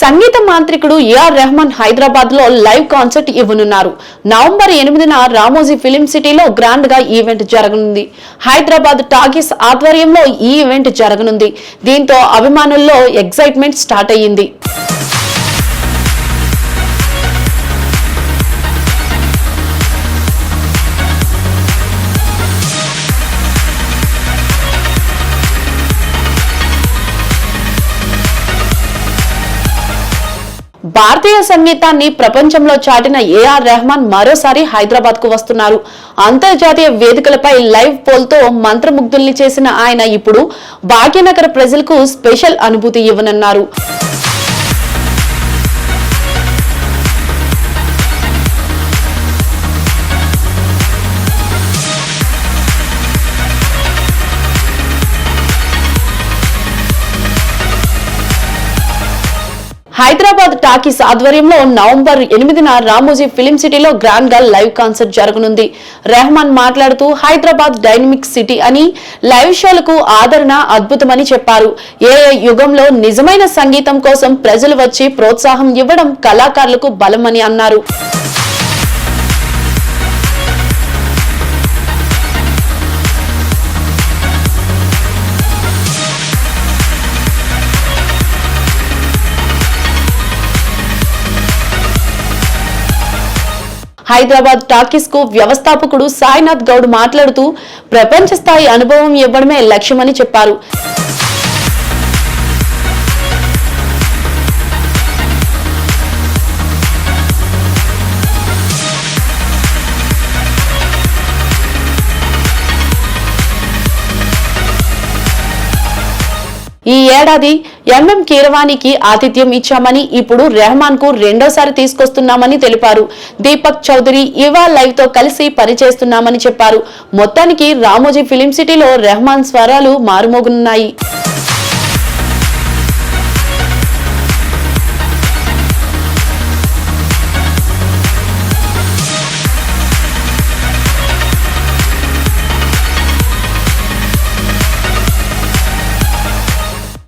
సంగీత మాంత్రికుడు ఏఆర్ రెహమాన్ హైదరాబాద్ లో live concert ఇవ్వనున్నారు. నవంబర్ 8న రామోజీ ఫిలిం సిటీలో గ్రాండ్ గా ఈవెంట్ జరగనుంది. హైదరాబాద్ టాకీస్ ఆధ్వర్యంలో ఈ ఈవెంట్ జరగనుంది. దీంతో అభిమానుల్లో ఎక్సైట్మెంట్ స్టార్ట్ అయ్యింది. భారతీయ సంగీతాన్ని ప్రపంచంలో చాటిన ఏఆర్ రెహమాన్ మరోసారి హైదరాబాద్ కు వస్తున్నారు. అంతర్జాతీయ వేదికలపై లైవ్ పోల్ తో మంత్రముగ్ధుల్ని చేసిన ఆయన ఇప్పుడు భాగ్యనగర ప్రజలకు స్పెషల్ అనుభూతి ఇవ్వనున్నారు. హైదరాబాద్ టాకీస్ ఆధ్వర్యంలో నవంబర్ 8న రామోజీ ఫిలిం సిటీలో గ్రాండ్ గా లైవ్ కాన్సర్ట్ జరగనుంది. రెహమాన్ మాట్లాడుతూ హైదరాబాద్ డైనమిక్ సిటీ అని, లైవ్ షోలకు ఆదరణ అద్భుతమని చెప్పారు. ఏ యుగంలో నిజమైన సంగీతం కోసం ప్రజలు వచ్చి ప్రోత్సాహం ఇవ్వడం కళాకారులకు బలమని అన్నారు. హైదరాబాద్ టాకీస్ కు వ్యవస్థాపకుడు సాయినాథ్ గౌడ్ మాట్లాడుతూ ప్రపంచ స్థాయి అనుభవం ఇవ్వడమే లక్ష్యమని చెప్పారు. ఈ ఏడాది ఎంఎం కీరవాణికి ఆతిథ్యం ఇచ్చామని, ఇప్పుడు రెహమాన్ కు రెండోసారి తీసుకొస్తున్నామని తెలిపారు. దీపక్ చౌదరి ఇవా లైవ్ తో కలిసి పనిచేస్తున్నామని చెప్పారు. మొత్తానికి రామోజీ ఫిలిం సిటీలో రెహమాన్ స్వరాలు మారుమోగనున్నాయి.